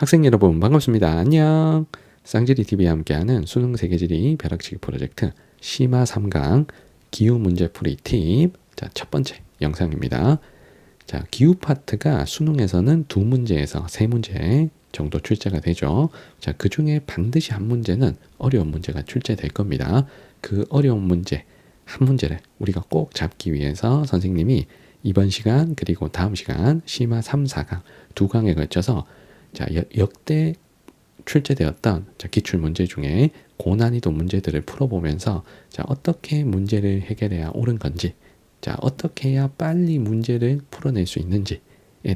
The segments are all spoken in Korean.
학생 여러분 반갑습니다. 안녕. 쌍지리TV와 함께하는 수능 세계지리 벼락치기 프로젝트 심화 3강 기후 문제 풀이 팁. 자, 첫 번째 영상입니다. 자, 기후 파트가 수능에서는 2문제에서 3문제 정도 출제가 되죠. 자, 그 중에 반드시 한 문제는 어려운 문제가 출제될 겁니다. 그 어려운 문제, 한 문제를 우리가 꼭 잡기 위해서 선생님이 이번 시간 그리고 다음 시간 심화 3, 4강 두 강에 걸쳐서 자, 역대 출제되었던 기출 문제 중에 고난이도 문제들을 풀어보면서 자, 어떻게 문제를 해결해야 옳은 건지, 자, 어떻게 해야 빨리 문제를 풀어낼 수 있는지에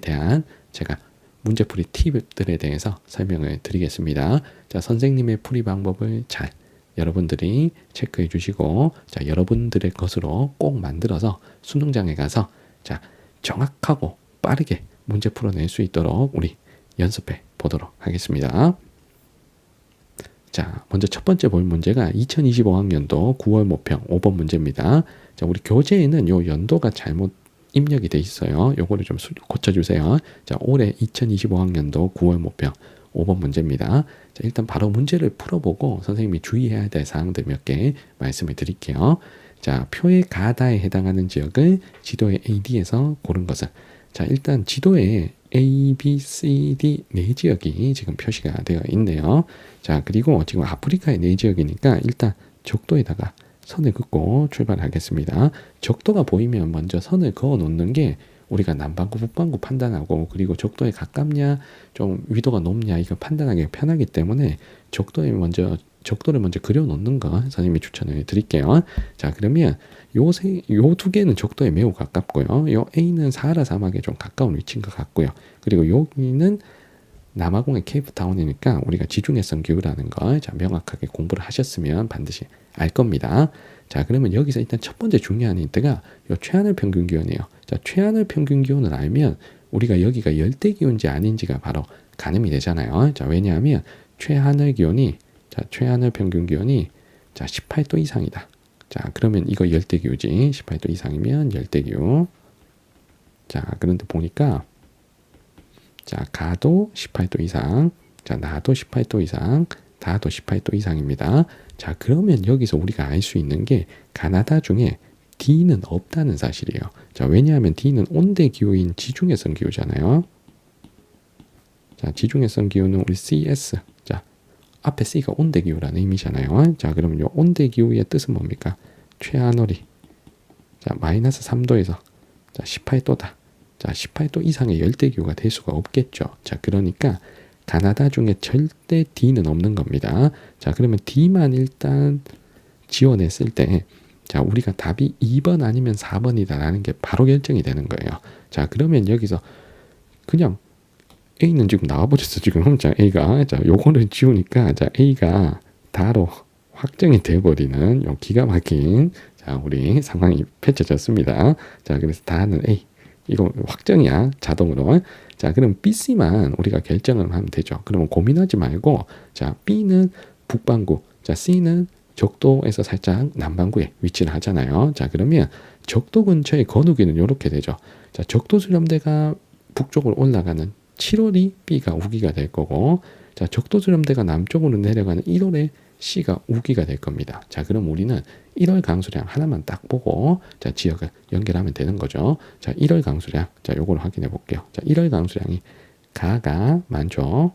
대한 제가 문제풀이 팁들에 대해서 설명을 드리겠습니다. 자, 선생님의 풀이 방법을 잘 여러분들이 체크해 주시고, 자, 여러분들의 것으로 꼭 만들어서 수능장에 가서 자, 정확하고 빠르게 문제 풀어낼 수 있도록 우리 연습해 보도록 하겠습니다. 자, 먼저 첫 번째 볼 문제가 2025학년도 9월 모평 5번 문제입니다. 자, 우리 교재에는 요 연도가 잘못 입력이 돼 있어요. 요거를 좀 고쳐주세요. 자, 올해 2025학년도 9월 모평 5번 문제입니다. 자, 일단 바로 문제를 풀어보고 선생님이 주의해야 될 사항들 몇 개 말씀을 드릴게요. 자, 표의 가다에 해당하는 지역을 지도의 AD에서 고른 것은, 자, 일단 지도에 A, B, C, D 네 지역이 지금 표시가 되어 있네요. 자, 그리고 지금 아프리카의 네 지역이니까 일단 적도에다가 선을 긋고 출발하겠습니다. 적도가 보이면 먼저 선을 그어 놓는 게 우리가 남반구, 북반구 판단하고, 그리고 적도에 가깝냐, 좀 위도가 높냐, 이거 판단하기 편하기 때문에 적도를 먼저 그려 놓는 거 선생님이 추천을 드릴게요. 자, 그러면 요 두 개는 적도에 매우 가깝고요. 요 A는 사하라 사막에 좀 가까운 위치인 것 같고요. 그리고 여기는 남아공의 케이프타운이니까 우리가 지중해성 기후라는 걸 자, 명확하게 공부를 하셨으면 반드시 알 겁니다. 자, 그러면 여기서 일단 첫 번째 중요한 힌트가 요 최하늘 평균 기온이에요. 자, 최하늘 평균 기온을 알면 우리가 여기가 열대 기온인지 아닌지가 바로 가늠이 되잖아요. 자, 왜냐하면 최하늘 평균 기온이 자, 18도 이상이다. 자, 그러면 이거 열대기후지. 18도 이상이면 열대기후. 자, 그런데 보니까 자, 가도 18도 이상, 자, 나도 18도 이상, 다도 18도 이상입니다. 자, 그러면 여기서 우리가 알 수 있는 게 가나다 중에 D는 없다는 사실이에요. 자, 왜냐하면 D는 온대기후인 지중해성 기후잖아요. 자, 지중해성 기후는 우리 CS, 자, 앞에 C가 온대기후라는 의미잖아요. 자, 그러면 요 온대기후의 뜻은 뭡니까? 최하늘이 자, 마이너스 3도에서 자, 18도다. 자, 18도 이상의 열대기후가 될 수가 없겠죠. 자, 그러니까 가나다 중에 절대 D는 없는 겁니다. 자, 그러면 D만 일단 지원했을 때 자, 우리가 답이 2번 아니면 4번이다라는 게 바로 결정이 되는 거예요. 자, 그러면 여기서 그냥 A는 지금 나와버렸어, 지금. 자, A가. 자, 요거를 지우니까, 자, A가 다로 확정이 돼버리는 요 기가 막힌, 자, 우리 상황이 펼쳐졌습니다. 자, 그래서 다는 A. 이거 확정이야, 자동으로. 자, 그럼 BC만 우리가 결정을 하면 되죠. 그러면 고민하지 말고, 자, B는 북반구, 자, C는 적도에서 살짝 남반구에 위치를 하잖아요. 자, 그러면 적도 근처의 건우기는 이렇게 되죠. 자, 적도 수렴대가 북쪽으로 올라가는 7월이 B가 우기가 될 거고, 자, 적도 수렴대가 남쪽으로 내려가는 1월에 C가 우기가 될 겁니다. 자, 그럼 우리는 1월 강수량 하나만 딱 보고 자, 지역을 연결하면 되는 거죠. 자, 1월 강수량, 자, 요걸 확인해 볼게요. 자, 1월 강수량이 가가 많죠.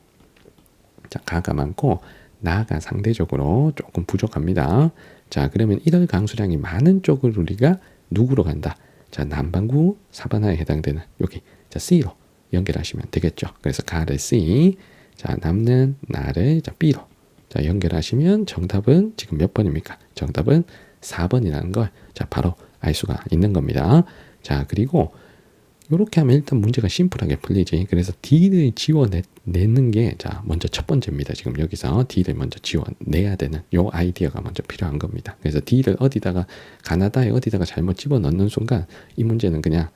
자, 가가 많고 나가 상대적으로 조금 부족합니다. 자, 그러면 1월 강수량이 많은 쪽을 우리가 누구로 간다? 자, 남반구 사바나에 해당되는 여기 자, C로 연결하시면 되겠죠. 그래서 가를 C, 자, 남는 나를 자, B로 자, 연결하시면 정답은 지금 몇 번입니까? 정답은 4번이라는 걸 자, 바로 알 수가 있는 겁니다. 자, 그리고 이렇게 하면 일단 문제가 심플하게 풀리지. 그래서 D를 지워내는 게 자, 먼저 첫 번째입니다. 지금 여기서 D를 먼저 지워내야 되는 요 아이디어가 먼저 필요한 겁니다. 그래서 D를 어디다가 가나다에 어디다가 잘못 집어넣는 순간 이 문제는 그냥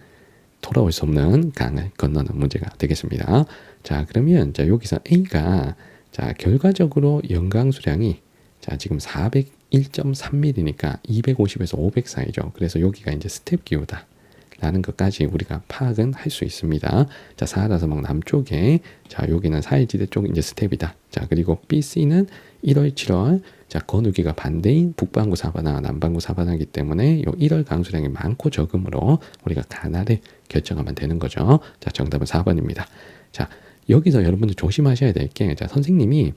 돌아올 수 없는 강을 건너는 문제가 되겠습니다. 자, 그러면 자, 여기서 A가 자, 결과적으로 연강 수량이 자, 지금 401.3mm니까 250에서 500 사이죠. 그래서 여기가 이제 스텝 기후다. 라는 것까지 우리가 파악은 할 수 있습니다. 자, 사하라 사막 남쪽에, 자, 여기는 사해지대 쪽 이제 스텝이다. 자, 그리고 BC는 1월, 7월, 자, 건우기가 반대인 북반구 사바나, 남반구 사바나이기 때문에 요 1월 강수량이 많고 적음으로 우리가 가나를 결정하면 되는 거죠. 자, 정답은 4번입니다. 자, 여기서 여러분들 조심하셔야 될 게, 자, 선생님이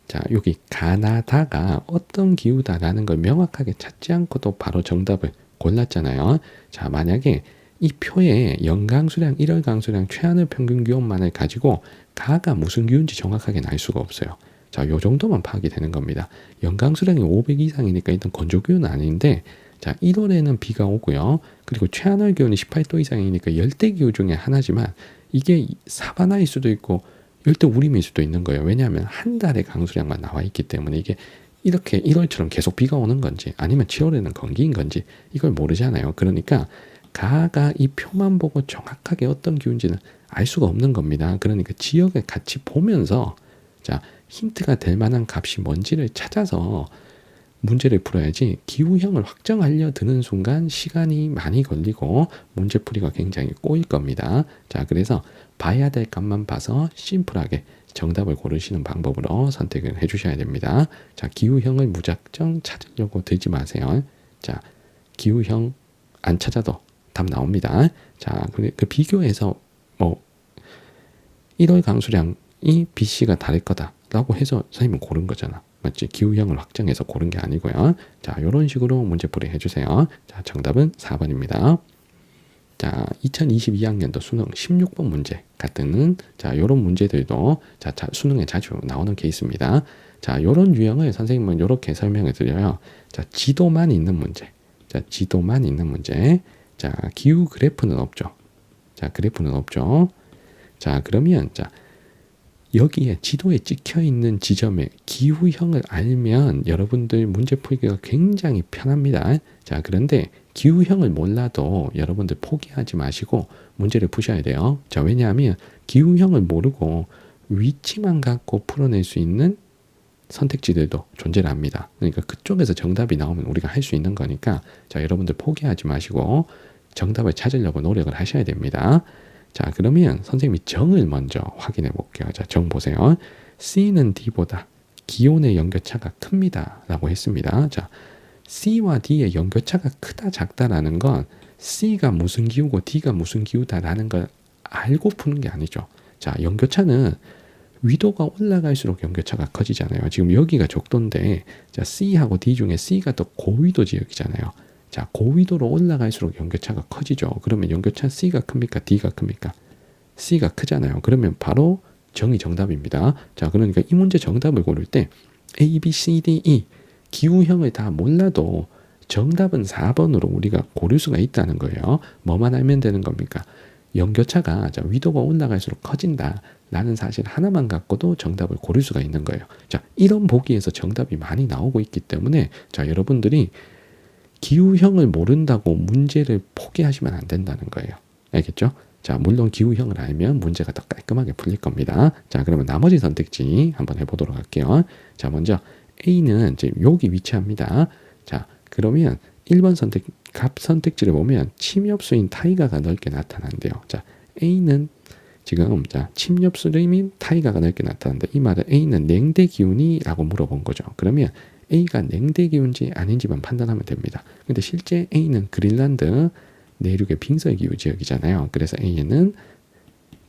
자, 여기 가나다가 어떤 기후다라는 걸 명확하게 찾지 않고도 바로 정답을 골랐잖아요. 자, 만약에 이 표에 연강수량, 1월 강수량, 최하늘 평균 기온만을 가지고 가가 무슨 기후인지 정확하게 알 수가 없어요. 자, 요 정도만 파악이 되는 겁니다. 연강수량이 500 이상이니까 일단 건조기후는 아닌데, 자, 1월에는 비가 오고요. 그리고 최하늘 기온이 18도 이상이니까 열대기후 중에 하나지만 이게 사바나일 수도 있고 열대 우림일 수도 있는 거예요. 왜냐하면 한 달의 강수량만 나와 있기 때문에 이게 이렇게 1월처럼 계속 비가 오는 건지 아니면 7월에는 건기인 건지 이걸 모르잖아요. 그러니까 가가 이 표만 보고 정확하게 어떤 기후인지는 알 수가 없는 겁니다. 그러니까 지역을 같이 보면서 자, 힌트가 될 만한 값이 뭔지를 찾아서 문제를 풀어야지 기후형을 확정하려 드는 순간 시간이 많이 걸리고 문제풀이가 굉장히 꼬일 겁니다. 자, 그래서 봐야 될 값만 봐서 심플하게 정답을 고르시는 방법으로 선택을 해주셔야 됩니다. 자, 기후형을 무작정 찾으려고 들지 마세요. 자, 기후형 안 찾아도 답 나옵니다. 자, 그 비교해서 뭐 1월 강수량이 BC가 다를 거다라고 해서 선생님은 고른 거잖아. 맞지? 기후형을 확정해서 고른 게 아니고요. 자, 이런 식으로 문제풀이 해주세요. 자, 정답은 4번입니다. 자, 2022학년도 수능 16번 문제 같은 자, 이런 문제들도 자, 수능에 자주 나오는 케이스입니다. 자, 이런 유형을 선생님은 이렇게 설명해 드려요. 자, 지도만 있는 문제. 자, 지도만 있는 문제. 자, 기후 그래프는 없죠. 자, 그래프는 없죠. 자, 그러면 자, 여기에 지도에 찍혀 있는 지점의 기후형을 알면 여러분들 문제 풀기가 굉장히 편합니다. 자, 그런데 기후형을 몰라도 여러분들 포기하지 마시고 문제를 푸셔야 돼요. 자, 왜냐하면 기후형을 모르고 위치만 갖고 풀어낼 수 있는 선택지들도 존재를 합니다. 그러니까 그쪽에서 정답이 나오면 우리가 할 수 있는 거니까 자, 여러분들 포기하지 마시고 정답을 찾으려고 노력을 하셔야 됩니다. 자, 그러면 선생님이 정을 먼저 확인해 볼게요. 자, 정 보세요. C는 D보다 기온의 연교차가 큽니다. 라고 했습니다. 자, C와 D의 연교차가 크다 작다라는 건 C가 무슨 기후고 D가 무슨 기후다라는 걸 알고 푸는 게 아니죠. 자, 연교차는 위도가 올라갈수록 연교차가 커지잖아요. 지금 여기가 적도인데 자, C하고 D 중에 C가 더 고위도 지역이잖아요. 자, 고위도로 올라갈수록 연교차가 커지죠. 그러면 연교차 C가 큽니까? D가 큽니까? C가 크잖아요. 그러면 바로 정이 정답입니다. 자, 그러니까 이 문제 정답을 고를 때 A, B, C, D, E 기후형을 다 몰라도 정답은 4번으로 우리가 고를 수가 있다는 거예요. 뭐만 알면 되는 겁니까? 연교차가 자, 위도가 올라갈수록 커진다 라는 사실 하나만 갖고도 정답을 고를 수가 있는 거예요. 자, 이런 보기에서 정답이 많이 나오고 있기 때문에 자, 여러분들이 기후형을 모른다고 문제를 포기하시면 안 된다는 거예요. 알겠죠? 자, 물론 기후형을 알면 문제가 더 깔끔하게 풀릴 겁니다. 자, 그러면 나머지 선택지 한번 해보도록 할게요. 자, 먼저 A는 지금 여기 위치합니다. 자, 그러면 1번 값 선택지를 보면 침엽수인 타이가가 넓게 나타난대요. 자, A는 지금 자, 침엽수인 타이가가 넓게 나타난다. 이 말은 A는 냉대 기온이 라고 물어본 거죠. 그러면 A가 냉대 기온인지 아닌지만 판단하면 됩니다. 근데 실제 A는 그린란드 내륙의 빙설 기후 지역이잖아요. 그래서 A에는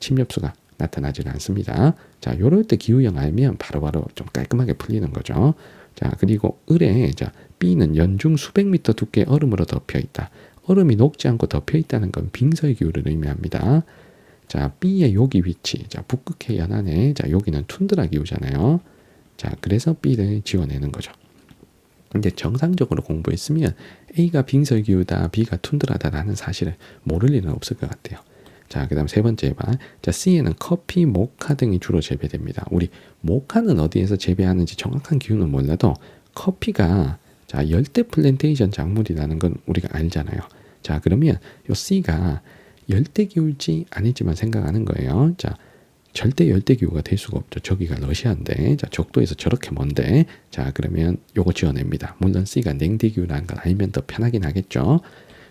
침엽수가 나타나지 않습니다. 자, 요럴 때 기후형 알면 바로바로 좀 깔끔하게 풀리는 거죠. 자, 그리고 을에 자, B는 연중 수백 미터 두께 얼음으로 덮여 있다. 얼음이 녹지 않고 덮여 있다는 건 빙설 기후를 의미합니다. 자, B의 여기 위치. 자, 북극해 연안에 자, 여기는 툰드라 기후잖아요. 자, 그래서 B를 지워내는 거죠. 근데 정상적으로 공부했으면 A가 빙설기후다, B가 툰드라다라는 사실을 모를 일은 없을 것 같아요. 자, 그 다음 세 번째 봐. 자, C에는 커피, 모카 등이 주로 재배됩니다. 우리 모카는 어디에서 재배하는지 정확한 기후는 몰라도 커피가 자, 열대 플랜테이션 작물이라는 건 우리가 알잖아요. 자, 그러면 요 C가 열대 기후일지 아닐지만 생각하는 거예요. 자, 절대 열대기후가 될 수가 없죠. 저기가 러시아인데 자, 적도에서 저렇게 먼데 자, 그러면 요거 지어냅니다. 물론 C가 냉대기후라는 걸 알면 더 편하긴 하겠죠.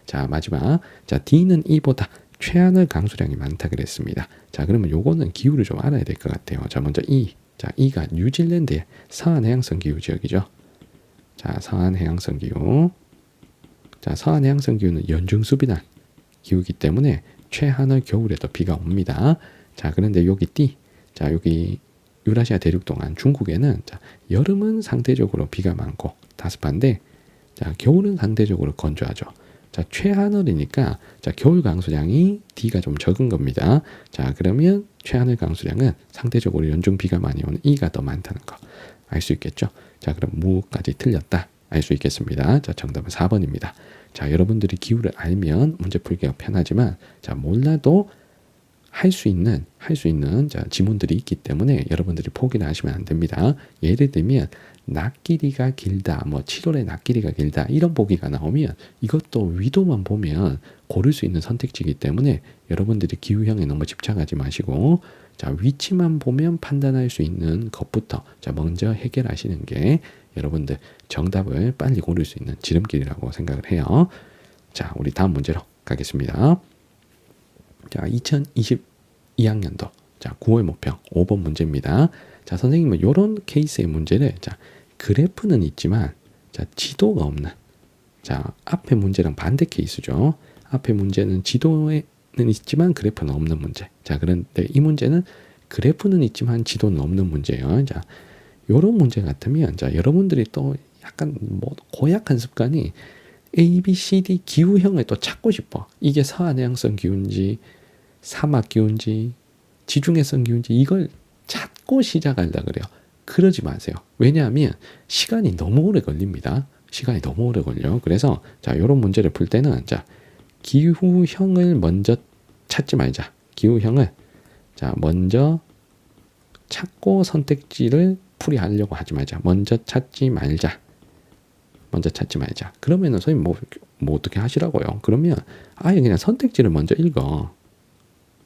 자, 마지막. 자, D는 E보다 최하늘 강수량이 많다 그랬습니다. 자, 그러면 요거는 기후를 좀 알아야 될 것 같아요. 자, 먼저 E. 자, E가 뉴질랜드의 서한 해양성 기후 지역이죠. 자, 서한 해양성 기후. 자, 서한 해양성 기후는 연중수비난 기후이기 때문에 최하늘 겨울에도 비가 옵니다. 자, 그런데 여기 D. 자, 여기 유라시아 대륙 동안 중국에는 자, 여름은 상대적으로 비가 많고 다습한데 자, 겨울은 상대적으로 건조하죠. 자, 최하늘이니까 자, 겨울 강수량이 D가 좀 적은 겁니다. 자, 그러면 최하늘 강수량은 상대적으로 연중 비가 많이 오는 E가 더 많다는 거 알 수 있겠죠. 자, 그럼 무까지 틀렸다 알 수 있겠습니다. 자, 정답은 4번입니다. 자, 여러분들이 기후를 알면 문제 풀기가 편하지만 자, 몰라도 할 수 있는 자, 지문들이 있기 때문에 여러분들이 포기를 하시면 안 됩니다. 예를 들면 낮 길이가 길다, 뭐 7월에 낮 길이가 길다 이런 보기가 나오면 이것도 위도만 보면 고를 수 있는 선택지이기 때문에 여러분들이 기후형에 너무 집착하지 마시고 자, 위치만 보면 판단할 수 있는 것부터 자, 먼저 해결하시는 게 여러분들 정답을 빨리 고를 수 있는 지름길이라고 생각을 해요. 자, 우리 다음 문제로 가겠습니다. 자, 2022학년도 자, 9월 모평 5번 문제입니다. 자, 선생님은 이런 케이스의 문제를 자, 그래프는 있지만 자, 지도가 없는 자, 앞에 문제랑 반대 케이스죠. 앞에 문제는 지도에는 있지만 그래프는 없는 문제. 자, 그런데 이 문제는 그래프는 있지만 지도는 없는 문제예요. 자, 이런 문제 같으면 자, 여러분들이 또 약간 뭐 고약한 습관이 A, B, C, D 기후형을 또 찾고 싶어. 이게 서한해양성 기후인지 사막 기후인지 지중해성 기후인지 이걸 찾고 시작하려 그래요. 그러지 마세요. 왜냐하면 시간이 너무 오래 걸립니다. 시간이 너무 오래 걸려. 그래서 자, 이런 문제를 풀 때는 자, 기후형을 먼저 찾지 말자. 기후형을 자, 먼저 찾고 선택지를 풀이하려고 하지 말자. 먼저 찾지 말자. 그러면은 선생님 뭐 어떻게 하시라고요? 그러면 아예 그냥 선택지를 먼저 읽어.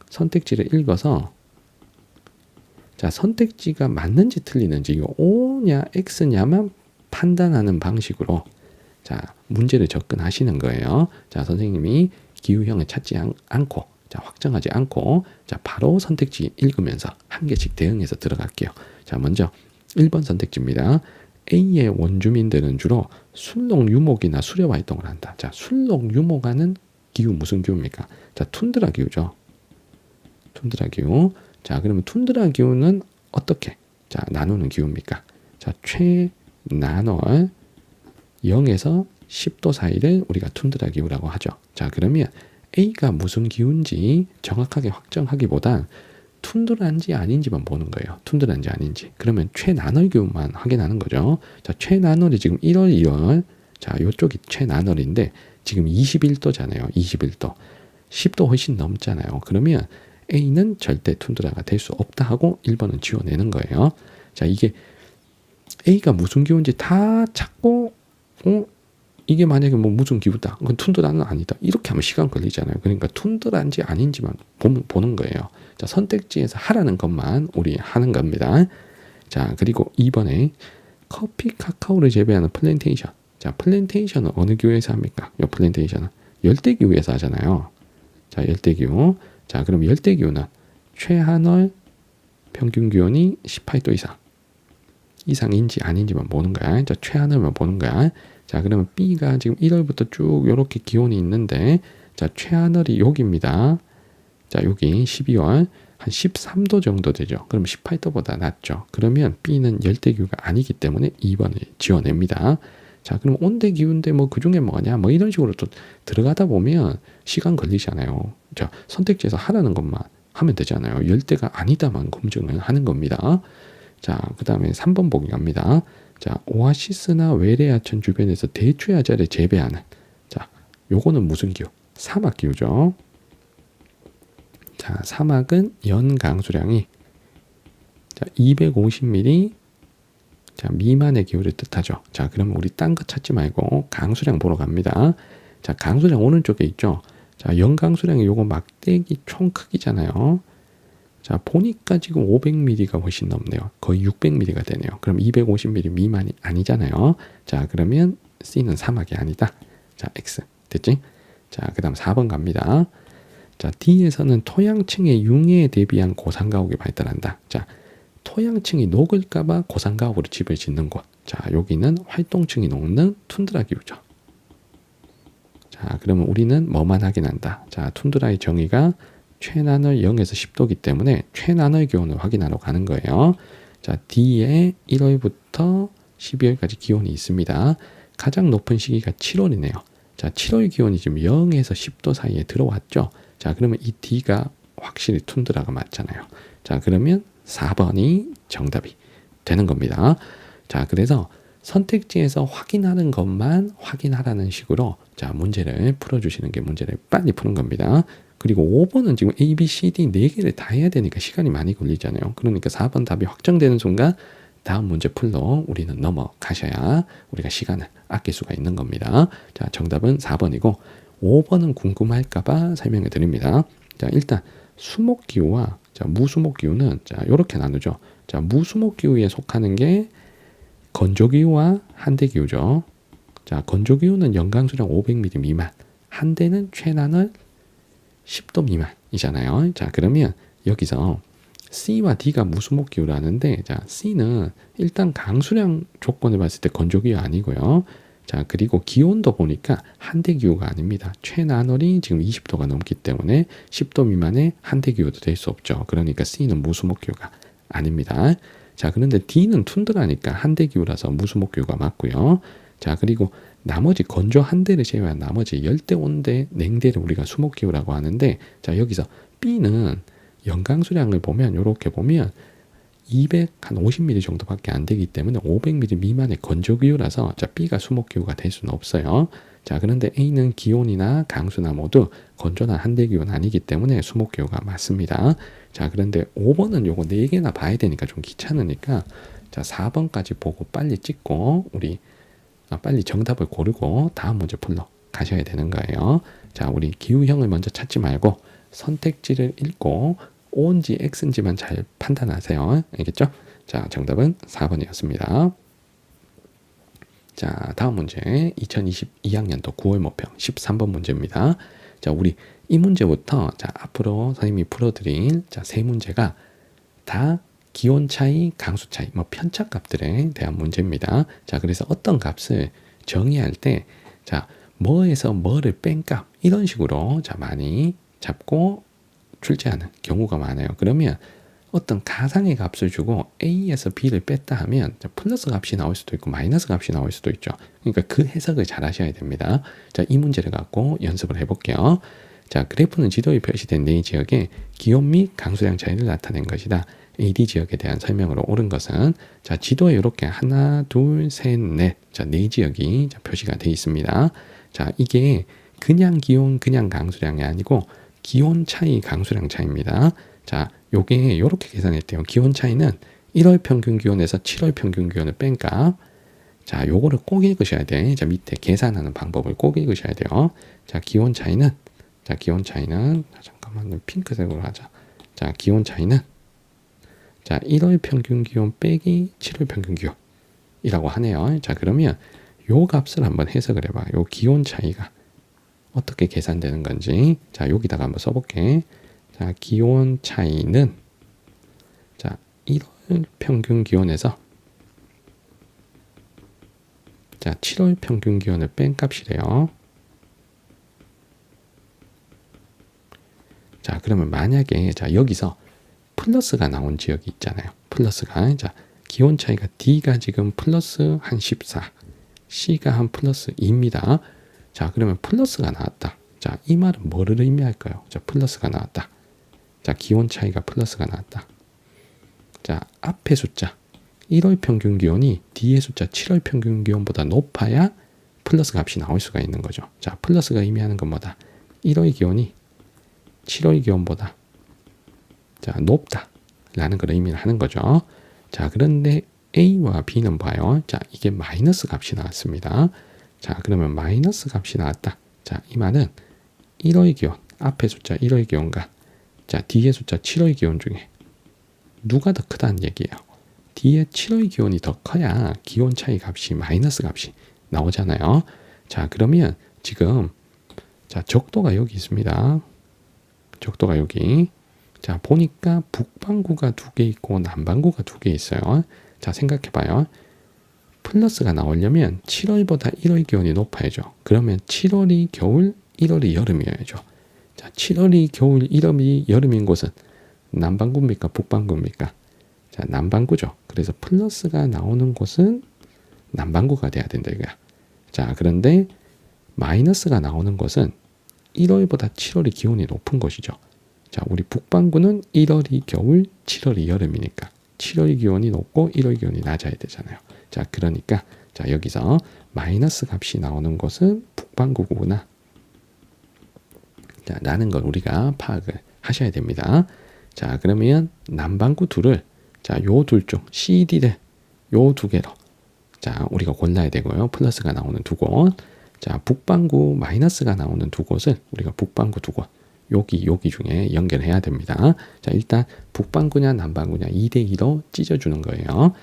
선택지를 읽어서 자, 선택지가 맞는지 틀리는지 이거 O냐 X냐만 판단하는 방식으로 자, 문제를 접근하시는 거예요. 자, 선생님이 기후형을 찾지 않고 자, 확정하지 않고 자, 바로 선택지 읽으면서 한 개씩 대응해서 들어갈게요. 자, 먼저 1번 선택지입니다. A의 원주민들은 주로 순록 유목이나 수렵 활동을 한다. 자, 순록 유목하는 기후 무슨 기후입니까? 자, 툰드라 기후죠. 툰드라 기후. 자, 그러면 툰드라 기후는 어떻게 자, 나누는 기후입니까? 자, 최나널 0에서 10도 사이를 우리가 툰드라 기후라고 하죠. 자, 그러면 A가 무슨 기후인지 정확하게 확정하기보단 툰드라인지 아닌지만 보는 거예요. 툰드라인지 아닌지. 그러면 최나널 기후만 확인하는 거죠. 자, 최나널이 지금 1월, 2월. 자, 요쪽이 최나널인데 지금 21도잖아요. 21도. 10도 훨씬 넘잖아요. 그러면 A는 절대 툰드라가 될 수 없다 하고 1번은 지워내는 거예요. 자, 이게 A가 무슨 기후인지 다 찾고 이게 만약에 뭐 무슨 기후다. 그건 툰드라는 아니다. 이렇게 하면 시간 걸리잖아요. 그러니까 툰드라인지 아닌지만 보는 거예요. 자, 선택지에서 하라는 것만 우리 하는 겁니다. 자, 그리고 2번에 커피, 카카오를 재배하는 플랜테이션. 자, 플랜테이션은 어느 기후에서 합니까? 이 플랜테이션은 열대기후에서 하잖아요. 자, 열대기후. 자, 그럼 열대기후는 최하늘 평균 기온이 18도 이상인지 아닌지만 보는 거야. 자, 최하늘만 보는 거야. 자, 그러면 B가 지금 1월부터 쭉 이렇게 기온이 있는데 자, 최하늘이 여기입니다. 자, 여기 12월 한 13도 정도 되죠. 그럼 18도보다 낮죠. 그러면 B는 열대기후가 아니기 때문에 2번을 지워냅니다. 자, 그럼 온대기후인데 뭐 그중에 뭐냐 뭐 이런 식으로 또 들어가다 보면 시간 걸리잖아요. 자, 선택지에서 하라는 것만 하면 되잖아요. 열대가 아니다만 검증을 하는 겁니다. 자, 그 다음에 3번 보기 갑니다. 자, 오아시스나 외래하천 주변에서 대추야자를 재배하는 자, 요거는 무슨 기후? 사막 기후죠. 자, 사막은 연 강수량이 자, 250mm 자, 미만의 기후를 뜻하죠. 자, 그러면 우리 딴 거 찾지 말고 강수량 보러 갑니다. 자, 강수량 오른쪽에 있죠. 자, 연 강수량이 요거 막대기 총 크기잖아요. 자, 보니까 지금 500mm가 훨씬 넘네요. 거의 600mm가 되네요. 그럼 250mm 미만이 아니잖아요. 자, 그러면 C는 사막이 아니다. 자, X. 됐지? 자, 그 다음 4번 갑니다. 자, D에서는 토양층의 융해에 대비한 고산가옥이 발달한다. 자, 토양층이 녹을까봐 고산가옥으로 집을 짓는 곳. 자, 여기는 활동층이 녹는 툰드라 기후죠. 자, 그러면 우리는 뭐만 확인한다. 자, 툰드라의 정의가 최난을 0에서 10도기 때문에 최난을 기온을 확인하러 가는 거예요. 자, D에 1월부터 12월까지 기온이 있습니다. 가장 높은 시기가 7월이네요. 자, 7월 기온이 지금 0에서 10도 사이에 들어왔죠. 자, 그러면 이 D가 확실히 툰드라가 맞잖아요. 자, 그러면 4번이 정답이 되는 겁니다. 자, 그래서 선택지에서 확인하는 것만 확인하라는 식으로 자, 문제를 풀어주시는 게 문제를 빨리 푸는 겁니다. 그리고 5번은 지금 A, B, C, D 4개를 다 해야 되니까 시간이 많이 걸리잖아요. 그러니까 4번 답이 확정되는 순간 다음 문제 풀로 우리는 넘어가셔야 우리가 시간을 아낄 수가 있는 겁니다. 자, 정답은 4번이고 5번은 궁금할까봐 설명해 드립니다. 자, 일단 수목기후와 자, 무수목기후는 자, 이렇게 나누죠. 자, 무수목기후에 속하는 게 건조기후와 한대기후죠. 자, 건조기후는 연강수량 500mm 미만, 한대는 최난을 10도 미만이잖아요. 자, 그러면 여기서 C와 D가 무수목기후라는데, 자, C는 일단 강수량 조건을 봤을 때 건조기후 아니고요. 자, 그리고 기온도 보니까 한대기후가 아닙니다. 최난월이 지금 20도가 넘기 때문에 10도 미만의 한대기후도 될 수 없죠. 그러니까 C는 무수목기후가 아닙니다. 자, 그런데 D는 툰드라니까 한대기후라서 무수목기후가 맞고요. 자, 그리고 나머지 건조 한대를 제외한 나머지 열대, 온대, 냉대를 우리가 수목기후라고 하는데, 자, 여기서 B는 연강수량을 보면 이렇게 보면 250mm 정도밖에 안 되기 때문에 500mm 미만의 건조기후라서 자, B가 수목기후가 될 수는 없어요. 자, 그런데 A는 기온이나 강수나 모두 건조나 한대기후는 아니기 때문에 수목기후가 맞습니다. 자, 그런데 5번은 요거 4개나 봐야 되니까 좀 귀찮으니까 자, 4번까지 보고 빨리 찍고 우리 빨리 정답을 고르고 다음 문제 풀러 가셔야 되는 거예요. 자, 우리 기후형을 먼저 찾지 말고 선택지를 읽고 O인지 X인지만 잘 판단하세요. 알겠죠? 자, 정답은 4번이었습니다. 자, 다음 문제 2022학년도 9월 모평 13번 문제입니다. 자, 우리 이 문제부터 자, 앞으로 선생님이 풀어드릴 자, 세 문제가 다 기온 차이, 강수 차이, 뭐 편차값들에 대한 문제입니다. 자, 그래서 어떤 값을 정의할 때 자, 뭐에서 뭐를 뺀 값 이런 식으로 자, 많이 잡고 출제하는 경우가 많아요. 그러면 어떤 가상의 값을 주고 A에서 B를 뺐다 하면 플러스 값이 나올 수도 있고 마이너스 값이 나올 수도 있죠. 그러니까 그 해석을 잘 하셔야 됩니다. 자, 이 문제를 갖고 연습을 해볼게요. 자, 그래프는 지도에 표시된 네 지역의 기온 및 강수량 차이를 나타낸 것이다. AD 지역에 대한 설명으로 옳은 것은 자, 지도에 이렇게 하나, 둘, 셋, 넷, 자, 네 지역이 자, 표시가 되어 있습니다. 자, 이게 그냥 기온, 그냥 강수량이 아니고 기온 차이, 강수량 차이입니다. 자, 요게 이렇게 계산했대요. 기온 차이는 1월 평균 기온에서 7월 평균 기온을 뺀 값. 자, 요거를 꼭 읽으셔야 돼. 자, 밑에 계산하는 방법을 꼭 읽으셔야 돼요. 자, 기온 차이는 자, 잠깐만요. 핑크색으로 하자. 자, 기온 차이는 자, 1월 평균 기온 빼기 7월 평균 기온이라고 하네요. 자, 그러면 요 값을 한번 해석을 해봐. 요 기온 차이가 어떻게 계산되는 건지 자, 여기다가 한번 써볼게. 자, 기온 차이는 자, 1월 평균 기온에서 자, 7월 평균 기온을 뺀 값이래요. 자, 그러면 만약에 자, 여기서 플러스가 나온 지역이 있잖아요. 플러스가 자, 기온 차이가 D가 지금 플러스 한 14, C가 한 플러스 2입니다. 자, 그러면 플러스가 나왔다. 자, 이 말은 뭐를 의미할까요? 자, 플러스가 나왔다. 자, 기온 차이가 플러스가 나왔다. 자, 앞의 숫자 1월 평균 기온이 D의 숫자 7월 평균 기온보다 높아야 플러스 값이 나올 수가 있는 거죠. 자, 플러스가 의미하는 건 뭐다? 1월 기온이 7월 기온보다 자, 높다 라는 걸 의미하는 거죠. 자, 그런데 A와 B는 봐요. 자, 이게 마이너스 값이 나왔습니다. 자, 그러면 마이너스 값이 나왔다. 자, 이 말은 1월 기온, 앞의 숫자 1월 기온과 자, D의 숫자 7월 기온 중에 누가 더 크다는 얘기예요. D의 7월 기온이 더 커야 기온 차이 값이 마이너스 값이 나오잖아요. 자, 그러면 지금 자, 적도가 여기 있습니다. 적도가 여기. 자, 보니까 북반구가 두 개 있고 남반구가 두 개 있어요. 자, 생각해봐요. 플러스가 나오려면 7월보다 1월 기온이 높아야죠. 그러면 7월이 겨울, 1월이 여름이어야죠. 자, 7월이 겨울, 1월이 여름인 곳은 남반구입니까? 북반구입니까? 자, 남반구죠. 그래서 플러스가 나오는 곳은 남반구가 돼야 된다 이거야. 자, 그런데 마이너스가 나오는 것은 1월보다 7월이 기온이 높은 것이죠. 자, 우리 북반구는 1월이 겨울, 7월이 여름이니까 7월 기온이 높고 1월 기온이 낮아야 되잖아요. 자, 그러니까 자, 여기서 마이너스 값이 나오는 것은 북반구구나. 자, 라는 걸 우리가 파악을 하셔야 됩니다. 자, 그러면 남반구 둘을 자, 요 둘 중 CD를 요 두 개로 자, 우리가 골라야 되고요. 플러스가 나오는 두 곳. 자, 북반구 마이너스가 나오는 두 곳을 우리가 북반구 두 곳. 여기 중에 연결해야 됩니다. 자, 일단 북반구냐 남반구냐 2대2로 찢어주는 거예요.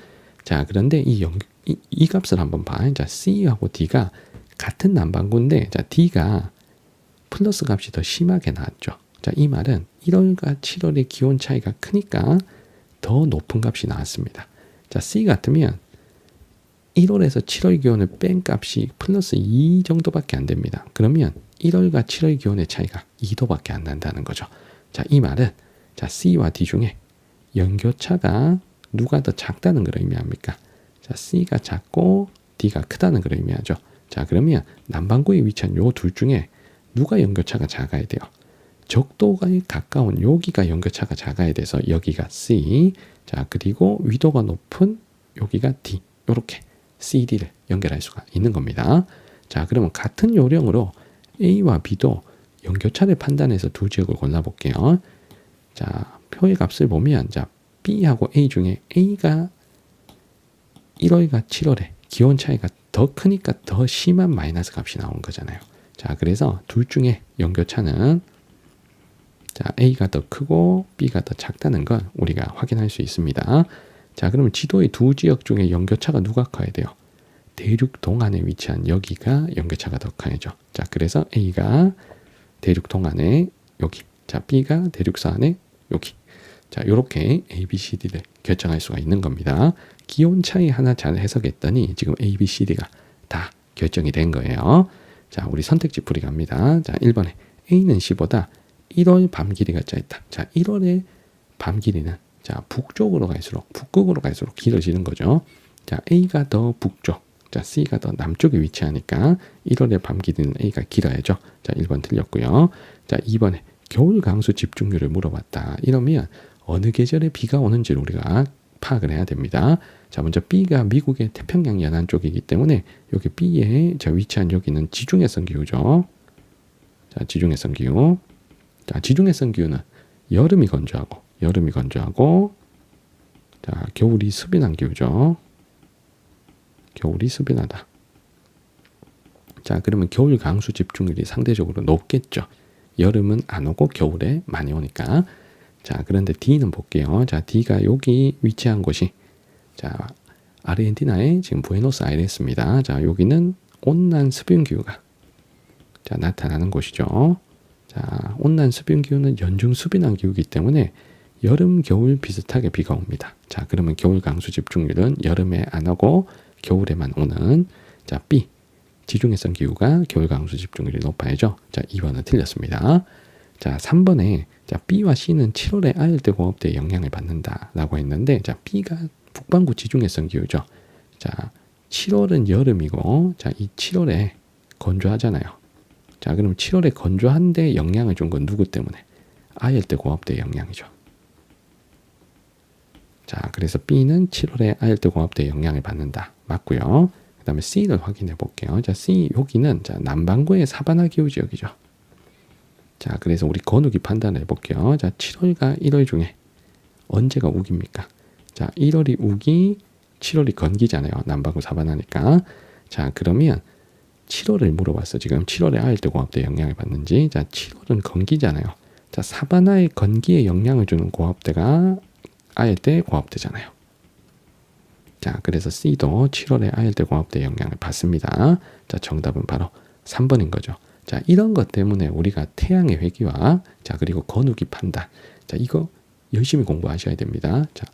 자, 그런데 이 값을 한번 봐. 자, C하고 D가 같은 남반구인데 자, D가 플러스 값이 더 심하게 나왔죠. 자, 이 말은 1월과 7월의 기온 차이가 크니까 더 높은 값이 나왔습니다. 자, C 같으면 1월에서 7월 기온을 뺀 값이 플러스 2 정도밖에 안 됩니다. 그러면 1월과 7월 기온의 차이가 2도밖에 안 난다는 거죠. 자, 이 말은 자, C와 D 중에 연교차가 누가 더 작다는 걸 의미합니까? 자, C가 작고 D가 크다는 걸 의미하죠. 자, 그러면 남반구에 위치한 요 둘 중에 누가 연교차가 작아야 돼요? 적도가 가까운 여기가 연교차가 작아야 돼서 여기가 C. 자, 그리고 위도가 높은 여기가 D. 요렇게 CD를 연결할 수가 있는 겁니다. 자, 그러면 같은 요령으로 A와 B도 연교차를 판단해서 두 지역을 골라볼게요. 자, 표의 값을 보면 자, B하고 A 중에 A가 1월과 7월에 기온 차이가 더 크니까 더 심한 마이너스 값이 나온 거잖아요. 자, 그래서 둘 중에 연교차는 자, A가 더 크고 B가 더 작다는 걸 우리가 확인할 수 있습니다. 자, 그러면 지도의 두 지역 중에 연교차가 누가 커야 돼요? 대륙 동안에 위치한 여기가 연교차가 더 커야죠. 자, 그래서 A가 대륙 동안에 여기, 자, B가 대륙 서안에 여기. 자, 이렇게 A, B, C, D를 결정할 수가 있는 겁니다. 기온 차이 하나 잘 해석했더니 지금 A, B, C, D가 다 결정이 된 거예요. 자, 우리 선택지 풀이 갑니다. 자, 1번에 A는 C보다 1월 밤 길이가 짧다. 자, 1월의 밤 길이는 자, 북쪽으로 갈수록, 북극으로 갈수록 길어지는 거죠. 자, A가 더 북쪽, 자, C가 더 남쪽에 위치하니까 1월의 밤 길이는 A가 길어야죠. 자, 1번 틀렸고요. 자, 2번에 겨울 강수 집중률을 물어봤다. 이러면 어느 계절에 비가 오는지를 우리가 파악을 해야 됩니다. 자, 먼저 B가 미국의 태평양 연안 쪽이기 때문에 여기 B에 위치한 여기는 지중해성 기후죠. 자, 지중해성 기후. 자, 지중해성 기후는 여름이 건조하고 자, 겨울이 수빈한 기후죠. 겨울이 수빈하다. 자, 그러면 겨울 강수 집중률이 상대적으로 높겠죠. 여름은 안 오고 겨울에 많이 오니까. 자, 그런데 D는 볼게요. 자, D가 여기 위치한 곳이 자, 아르헨티나의 지금 부에노스아이레스입니다. 자, 여기는 온난 수분 기후가 자, 나타나는 곳이죠. 자, 온난 수분 기후는 연중 수빈한 기후이기 때문에 여름, 겨울 비슷하게 비가 옵니다. 자, 그러면 겨울 강수 집중률은 여름에 안 오고 겨울에만 오는 자, B. 지중해성 기후가 겨울 강수 집중률이 높아야죠. 자, 2번은 틀렸습니다. 자, 3번에 자, B와 C는 7월에 아열대 공업대의 영향을 받는다라고 했는데 자, B가 북반구 지중해성 기후죠. 자, 7월은 여름이고 자, 이 7월에 건조하잖아요. 자, 그럼 7월에 건조한데 영향을 준 건 누구 때문에? 아열대 공업대의 영향이죠. 자, 그래서 B는 7월에 아열대 공업대의 영향을 받는다. 맞고요. 그 다음에 C를 확인해 볼게요. 자, C 여기는 자, 남반구의 사바나 기후 지역이죠. 자, 그래서 우리 건우기 판단을 해볼게요. 자, 7월과 1월 중에 언제가 우기입니까? 자, 1월이 우기, 7월이 건기잖아요. 남반구 사바나니까. 자, 그러면 7월을 물어봤어. 지금 7월에 아열대 공업대 영향을 받는지. 자, 7월은 건기잖아요. 자, 사바나의 건기에 영향을 주는 공업대가 아열대 공업대잖아요. 자, 그래서 C도 7월에 아열대 공업대 영향을 받습니다. 자, 정답은 바로 3번인 거죠. 자, 이런 것 때문에 우리가 태양의 회귀와 자, 그리고 건우기 판단. 자, 이거 열심히 공부하셔야 됩니다. 자,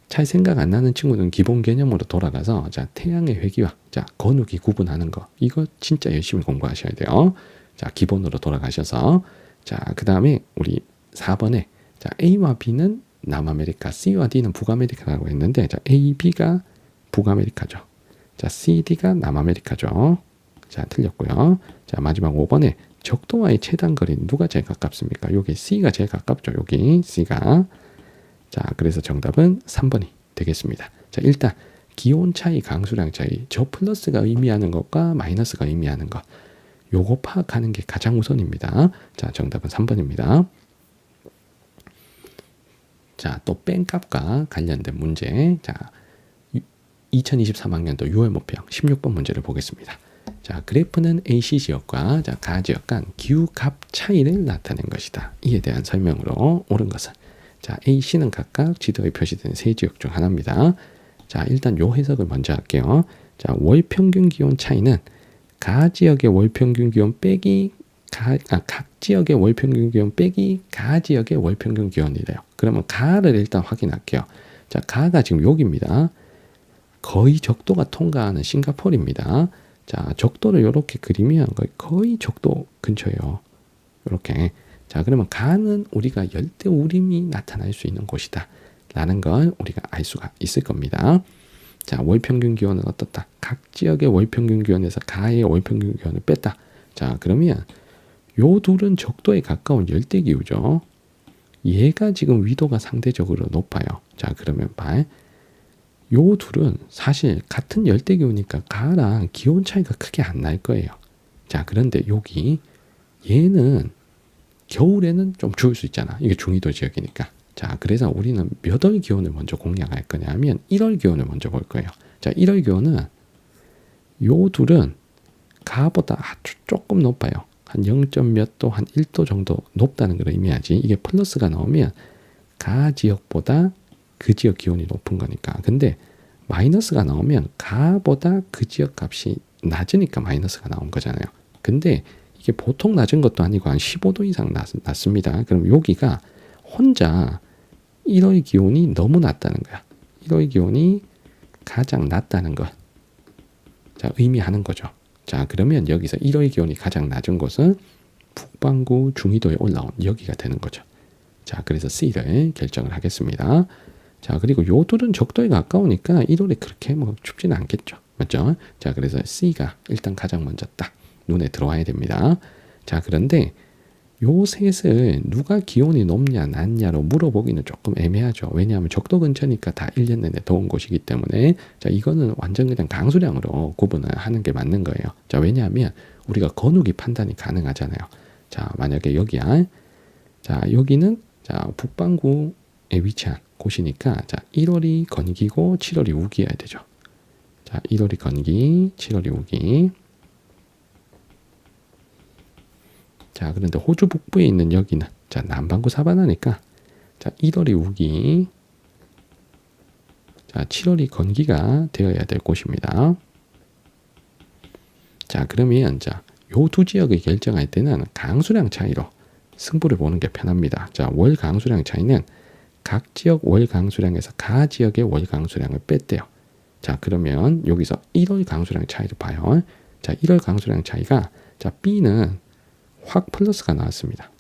잘 생각 안 나는 친구는 기본 개념으로 돌아가서 자, 태양의 회귀와 자, 건우기 구분하는 거. 이거 진짜 열심히 공부하셔야 돼요. 자, 기본으로 돌아가셔서 자, 그다음에 우리 4번에 자, A와 B는 남아메리카, C와 D는 북아메리카라고 했는데 자, A, B가 북아메리카죠. 자, C, D가 남아메리카죠. 자, 틀렸고요. 자, 마지막 5번에 적도와의 최단 거리는 누가 제일 가깝습니까? 여기 C가 제일 가깝죠. 여기 C가. 자, 그래서 정답은 3번이 되겠습니다. 자, 일단 기온 차이, 강수량 차이, 저 플러스가 의미하는 것과 마이너스가 의미하는 것, 요거 파악하는 게 가장 우선입니다. 자, 정답은 3번입니다. 자, 또 뺀값과 관련된 문제. 자, 2023학년도 6월 목표 16번 문제를 보겠습니다. 자, 그래프는 AC 지역과 자, 가 지역 간 기후값 차이를 나타낸 것이다. 이에 대한 설명으로 옳은 것은 자, AC는 각각 지도에 표시된 세 지역 중 하나입니다. 자, 일단 요 해석을 먼저 할게요. 자, 월 평균 기온 차이는 가 지역의 월 평균 기온 빼기 각 지역의 월 평균 기온 빼기 가 지역의 월 평균 기온이래요. 그러면 가를 일단 확인할게요. 자, 가가 지금 여기입니다. 거의 적도가 통과하는 싱가포르입니다. 자, 적도를 이렇게 그리면 거의 적도 근처예요. 이렇게. 자, 그러면 가는 우리가 열대우림이 나타날 수 있는 곳이다. 라는 걸 우리가 알 수가 있을 겁니다. 자, 월평균 기온은 어떻다? 각 지역의 월평균 기온에서 가의 월평균 기온을 뺐다. 자, 그러면 요 둘은 적도에 가까운 열대기후죠. 얘가 지금 위도가 상대적으로 높아요. 자, 그러면 요 둘은 사실 같은 열대기후니까 가랑 기온 차이가 크게 안 날 거예요. 자, 그런데 여기 얘는 겨울에는 좀 추울 수 있잖아. 이게 중위도 지역이니까. 자, 그래서 우리는 몇 월 기온을 먼저 공략할 거냐 하면 1월 기온을 먼저 볼 거예요. 자, 1월 기온은 요 둘은 가보다 아주 조금 높아요. 한 0. 몇 도, 한 1도 정도 높다는 걸 의미하지. 이게 플러스가 나오면 가 지역보다 그 지역 기온이 높은 거니까. 근데 마이너스가 나오면 가보다 그 지역 값이 낮으니까 마이너스가 나온 거잖아요. 근데 이게 보통 낮은 것도 아니고 한 15도 이상 낮습니다. 그럼 여기가 혼자 1월 기온이 너무 낮다는 거야. 1월 기온이 가장 낮다는 걸 자, 의미하는 거죠. 자, 그러면 여기서 1월 기온이 가장 낮은 곳은 북반구 중위도에 올라온 여기가 되는 거죠. 자, 그래서 C를 결정을 하겠습니다. 자, 그리고 요 둘은 적도에 가까우니까 1월에 그렇게 뭐 춥지는 않겠죠. 맞죠? 자, 그래서 C가 일단 가장 먼저 딱 눈에 들어와야 됩니다. 자, 그런데 요 셋을 누가 기온이 높냐 낮냐로 물어보기는 조금 애매하죠. 왜냐하면 적도 근처니까 다 1년 내내 더운 곳이기 때문에 자, 이거는 완전 그냥 강수량으로 구분을 하는 게 맞는 거예요. 자, 왜냐하면 우리가 건우기 판단이 가능하잖아요. 자, 만약에 여기야 자, 여기는 자, 북반구에 위치한 곳이니까 자, 1월이 건기고 7월이 우기여야 되죠. 자, 1월이 건기, 7월이 우기. 자, 그런데 호주 북부에 있는 여기는 자, 남반구 사바나니까 자, 1월이 우기, 자, 7월이 건기가 되어야 될 곳입니다. 자, 그러면 자, 요 두 지역을 결정할 때는 강수량 차이로 승부를 보는 게 편합니다. 자, 월 강수량 차이는 각 지역 월 강수량에서 가 지역의 월 강수량을 뺐대요. 자, 그러면 여기서 1월 강수량 차이를 봐요. 자, 1월 강수량 차이가 자, B는 확 플러스가 나왔습니다.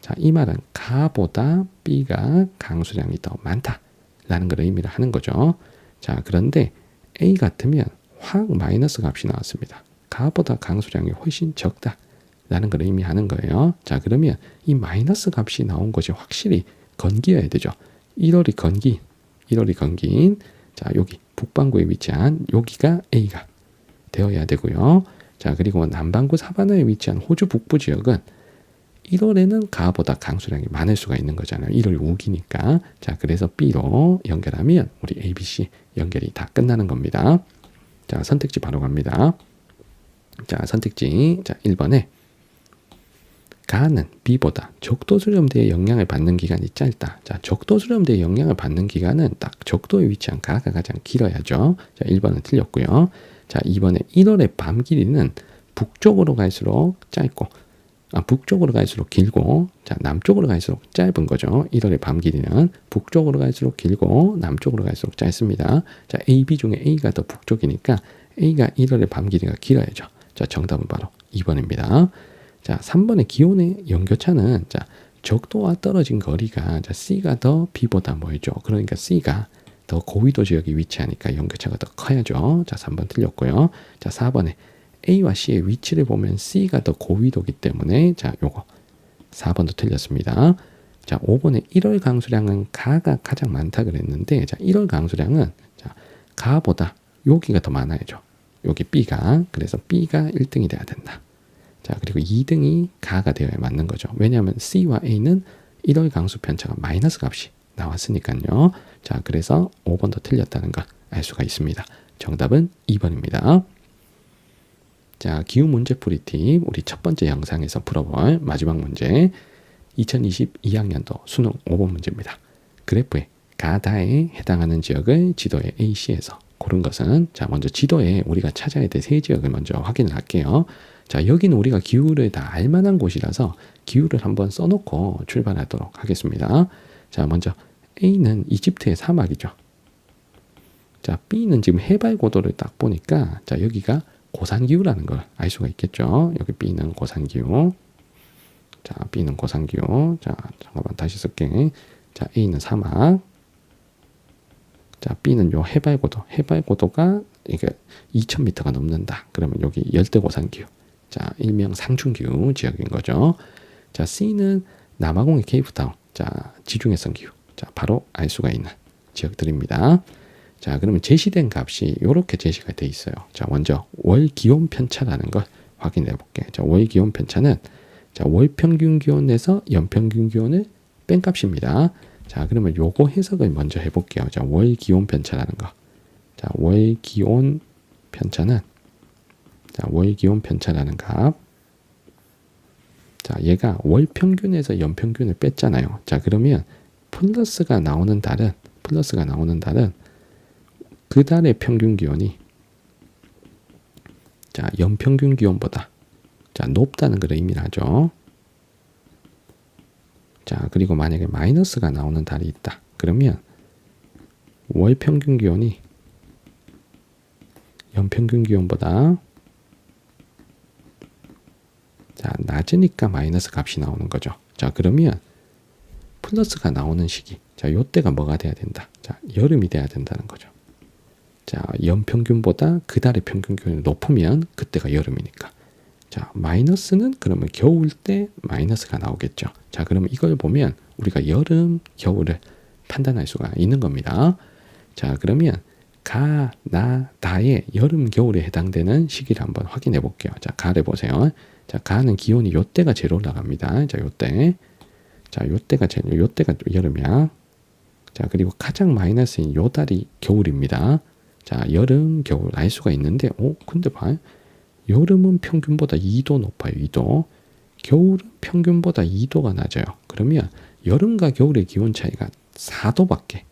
자, 이 말은 가보다 B가 강수량이 더 많다라는 걸 의미를 하는 거죠. 자, 그런데 A 같으면 확 마이너스 값이 나왔습니다. 가보다 강수량이 훨씬 적다라는 걸 의미하는 거예요. 자, 그러면 이 마이너스 값이 나온 것이 확실히 건기여야 되죠. 1월이 건기인 자, 여기 북반구에 위치한 여기가 A가 되어야 되고요. 자, 그리고 남반구 사바나에 위치한 호주 북부 지역은 1월에는 가보다 강수량이 많을 수가 있는 거잖아요. 1월 우기니까. 자, 그래서 B로 연결하면 우리 A, B, C 연결이 다 끝나는 겁니다. 자, 선택지 바로 갑니다. 자, 선택지. 자, 1번에 가는 B보다 적도 수렴대의 영향을 받는 기간이 짧다. 자, 적도 수렴대의 영향을 받는 기간은 딱 적도에 위치한 가가 가장 길어야죠. 자, 1번은 틀렸고요. 자, 2번에 1월의 밤 길이는 북쪽으로 갈수록 짧고, 북쪽으로 갈수록 길고, 자, 남쪽으로 갈수록 짧은 거죠. 1월의 밤 길이는 북쪽으로 갈수록 길고, 남쪽으로 갈수록 짧습니다. 자, A, B 중에 A가 더 북쪽이니까 A가 1월의 밤 길이가 길어야죠. 자, 정답은 바로 2번입니다. 자, 3번의 기온의 연교차는, 자, 적도와 떨어진 거리가, 자, C가 더 B보다 뭐죠? 그러니까 C가 더 고위도 지역에 위치하니까 연교차가 더 커야죠. 자, 3번 틀렸고요. 자, 4번에 A와 C의 위치를 보면 C가 더 고위도기 때문에, 자, 요거 4번도 틀렸습니다. 자, 5번에 1월 강수량은 가가 가장 많다 그랬는데, 자, 1월 강수량은, 자, 가보다 여기가 더 많아야죠. 여기 B가. 그래서 B가 1등이 돼야 된다. 자, 그리고 2등이 가가 되어야 맞는 거죠. 왜냐하면 C와 A는 1월 강수 편차가 마이너스 값이 나왔으니까요. 자, 그래서 5번도 틀렸다는 걸 알 수가 있습니다. 정답은 2번입니다. 자, 기후 문제풀이 팁, 우리 첫 번째 영상에서 풀어볼 마지막 문제, 2022학년도 수능 5번 문제입니다. 그래프의 가다에 해당하는 지역을 지도의 AC에서 고른 것은, 자, 먼저 지도에 우리가 찾아야 될 세 지역을 먼저 확인을 할게요. 자, 여기는 우리가 기후를 다 알만한 곳이라서 기후를 한번 써놓고 출발하도록 하겠습니다. 자, 먼저 A는 이집트의 사막이죠. 자, B는 지금 해발 고도를 딱 보니까, 자, 여기가 고산기후라는 걸 알 수가 있겠죠. 여기 B는 고산기후. 자, B는 고산기후. 자, 잠깐만 다시 쓸게. 자, A는 사막. 자, B는 요 해발고도. 해발고도가 이게 2000m가 넘는다. 그러면 여기 열대고산기후. 자, 일명 상중기후 지역인 거죠. 자, C는 남아공의 케이프타운. 자, 지중해성 기후. 자, 바로 알 수가 있는 지역들입니다. 자, 그러면 제시된 값이 이렇게 제시가 돼 있어요. 자, 먼저 월 기온 편차라는 걸 확인해 볼게요. 자, 월 기온 편차는, 자, 월 평균 기온에서 연평균 기온을 뺀 값입니다. 자, 그러면 요거 해석을 먼저 해 볼게요. 자, 월 기온 편차라는 거. 자, 월 기온 편차는, 자, 월 기온 편차라는 값. 자, 얘가 월 평균에서 연평균을 뺐잖아요. 자, 그러면 플러스가 나오는 달은 그 달의 평균 기온이, 자, 연평균 기온보다, 자, 높다는 걸 의미를 하죠. 자, 그리고 만약에 마이너스가 나오는 달이 있다. 그러면 월 평균 기온이 연평균 기온보다, 자, 낮으니까 마이너스 값이 나오는 거죠. 자, 그러면 플러스가 나오는 시기, 자, 요때가 뭐가 돼야 된다. 자, 여름이 돼야 된다는 거죠. 자, 연평균보다 그 달의 평균 기온이 높으면 그때가 여름이니까. 자, 마이너스는 그러면 겨울 때 마이너스가 나오겠죠. 자, 그러면 이걸 보면 우리가 여름, 겨울을 판단할 수가 있는 겁니다. 자, 그러면 가, 나, 다의 여름, 겨울에 해당되는 시기를 한번 확인해 볼게요. 자, 가를 보세요. 자, 가는 기온이 요때가 제일 올라갑니다. 자, 요때. 자, 요때가 여름이야. 자, 그리고 가장 마이너스인 요 달이 겨울입니다. 자, 여름, 겨울 알 수가 있는데, 근데 봐. 여름은 평균보다 2도 높아요. 2도. 겨울은 평균보다 2도가 낮아요. 그러면 여름과 겨울의 기온 차이가 4도밖에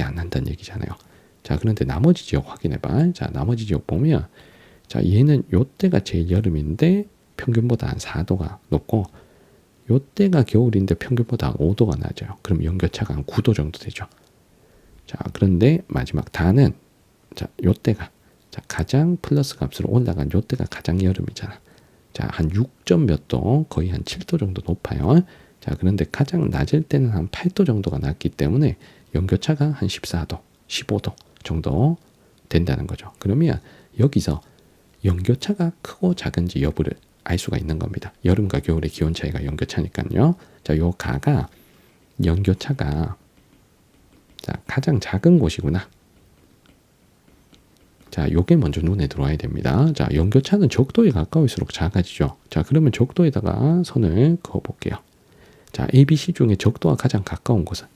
안 난다는 얘기잖아요. 자, 그런데 나머지 지역 확인해봐. 자, 나머지 지역 보면, 자, 얘는 요때가 제일 여름인데 평균보다 한 4도가 높고, 요때가 겨울인데 평균보다 5도가 낮아요. 그럼 연교차가 한 9도 정도 되죠. 자, 그런데 마지막 다는, 자, 요때가, 자, 가장 플러스 값으로 올라간 요때가 가장 여름이잖아. 자, 한 6점 몇 도, 거의 한 7도 정도 높아요. 자, 그런데 가장 낮을 때는 한 8도 정도가 낮기 때문에 연교차가 한 14도, 15도 정도 된다는 거죠. 그러면 여기서 연교차가 크고 작은지 여부를 알 수가 있는 겁니다. 여름과 겨울의 기온 차이가 연교차니까요. 자, 요 가가 연교차가, 자, 가장 작은 곳이구나. 자, 요게 먼저 눈에 들어와야 됩니다. 자, 연교차는 적도에 가까울수록 작아지죠. 자, 그러면 적도에다가 선을 그어 볼게요. 자, ABC 중에 적도와 가장 가까운 곳은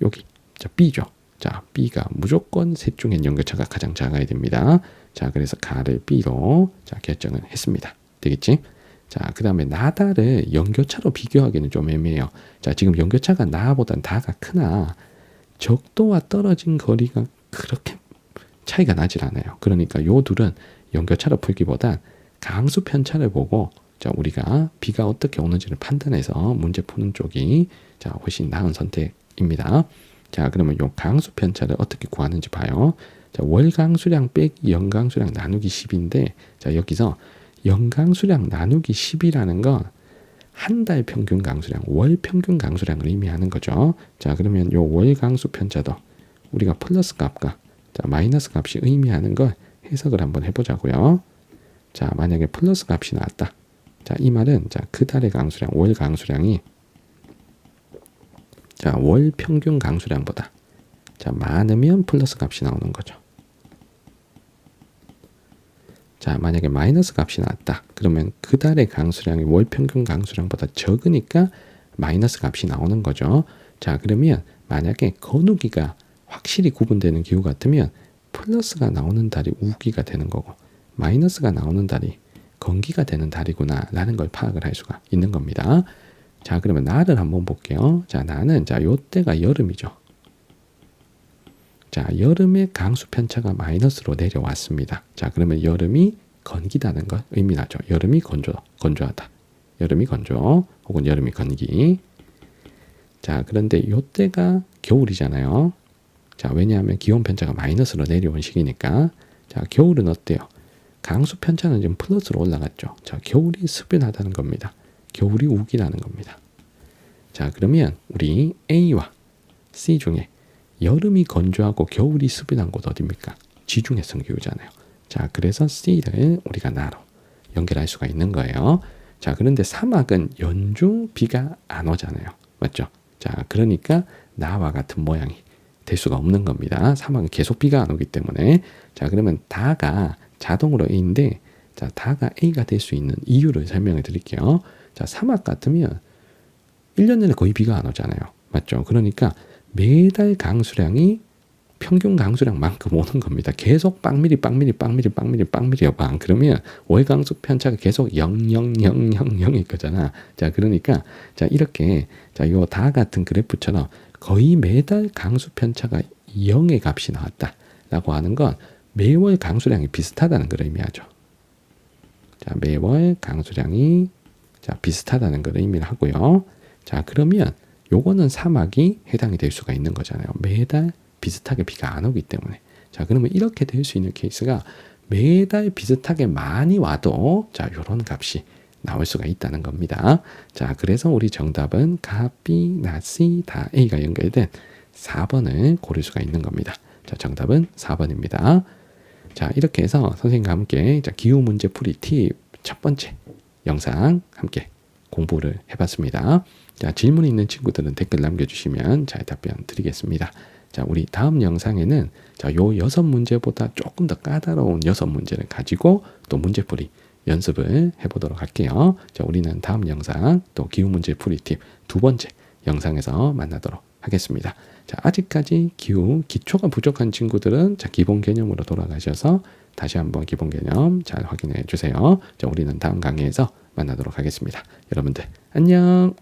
여기, 자, B죠. 자, B가 무조건 셋 중엔 연교차가 가장 작아야 됩니다. 자, 그래서 가를 B로, 자, 결정을 했습니다. 되겠지? 자, 그 다음에 나다를 연교차로 비교하기는 좀 애매해요. 자, 지금 연교차가 나보단 다가 크나 적도와 떨어진 거리가 그렇게 차이가 나질 않아요. 그러니까 요 둘은 연교차로 풀기보단 강수 편차를 보고 자, 우리가 비가 어떻게 오는지를 판단해서 문제 푸는 쪽이 자, 훨씬 나은 선택입니다. 자, 그러면 요 강수 편차를 어떻게 구하는지 봐요. 자, 월 강수량 빼기 연 강수량 나누기 10인데 자, 여기서 연 강수량 나누기 10이라는 건 한 달 평균 강수량, 월 평균 강수량을 의미하는 거죠. 자, 그러면 요 월 강수 편차도 우리가 플러스 값과 자, 마이너스 값이 의미하는 걸 해석을 한번 해보자고요. 자, 만약에 플러스 값이 나왔다. 자, 이 말은 자, 그 달의 강수량, 월 강수량이 자, 월 평균 강수량보다 자, 많으면 플러스 값이 나오는 거죠. 자, 만약에 마이너스 값이 나왔다. 그러면 그 달의 강수량이 월 평균 강수량보다 적으니까 마이너스 값이 나오는 거죠. 자, 그러면 만약에 건우기가 확실히 구분되는 기후 같으면 플러스가 나오는 달이 우기가 되는 거고 마이너스가 나오는 달이 건기가 되는 달이구나 라는 걸 파악을 할 수가 있는 겁니다. 자, 그러면 날을 한번 볼게요. 자, 나는 자, 요때가 여름이죠. 자, 여름의 강수 편차가 마이너스로 내려왔습니다. 자, 그러면 여름이 건기다는 걸 의미하죠. 여름이 건조하다. 여름이 건조 혹은 여름이 건기. 자, 그런데 요때가 겨울이잖아요. 자, 왜냐하면 기온 편차가 마이너스로 내려온 시기니까. 자, 겨울은 어때요? 강수 편차는 지금 플러스로 올라갔죠. 자, 겨울이 수변하다는 겁니다. 겨울이 우기라는 겁니다. 자, 그러면 우리 A와 C 중에 여름이 건조하고 겨울이 수변한 곳 어디입니까? 지중해성 기후잖아요. 자, 그래서 C를 우리가 나로 연결할 수가 있는 거예요. 자, 그런데 사막은 연중 비가 안 오잖아요. 맞죠? 자, 그러니까 나와 같은 모양이 될 수가 없는 겁니다. 사막은 계속 비가 안 오기 때문에. 자, 그러면 다가 자동으로 A인데 자, 다가 A가 될 수 있는 이유를 설명해 드릴게요. 자, 사막 같으면 1년 내내 거의 비가 안 오잖아요. 맞죠? 그러니까 매달 강수량이 평균 강수량만큼 오는 겁니다. 계속 빵미리 여방 그러면 월 강수 편차가 계속 0,0,0,0,0일 거잖아. 자, 그러니까 자, 이렇게 자, 요 다 같은 그래프처럼 거의 매달 강수 편차가 0의 값이 나왔다라고 하는 건 매월 강수량이 비슷하다는 걸 의미하죠. 자, 매월 강수량이 자, 비슷하다는 걸 의미를 하고요. 자, 그러면 요거는 사막이 해당이 될 수가 있는 거잖아요. 매달 비슷하게 비가 안 오기 때문에. 자, 그러면 이렇게 될 수 있는 케이스가 매달 비슷하게 많이 와도 자, 요런 값이 나올 수가 있다는 겁니다. 자, 그래서 우리 정답은 가, B, 나, C 다 A가 연결된 4번을 고를 수가 있는 겁니다. 자, 정답은 4번입니다. 자, 이렇게 해서 선생님과 함께 자, 기후 문제 풀이 팁 첫 번째 영상 함께 공부를 해봤습니다. 자, 질문 있는 친구들은 댓글 남겨주시면 잘 답변 드리겠습니다. 자, 우리 다음 영상에는 자, 요 6문제보다 조금 더 까다로운 6문제를 가지고 또 문제풀이 연습을 해보도록 할게요. 자, 우리는 다음 영상 또 기후문제 풀이 팁 두 번째 영상에서 만나도록 하겠습니다. 자, 아직까지 기후 기초가 부족한 친구들은 자, 기본 개념으로 돌아가셔서 다시 한번 기본 개념 잘 확인해 주세요. 자, 우리는 다음 강의에서 만나도록 하겠습니다. 여러분들 안녕.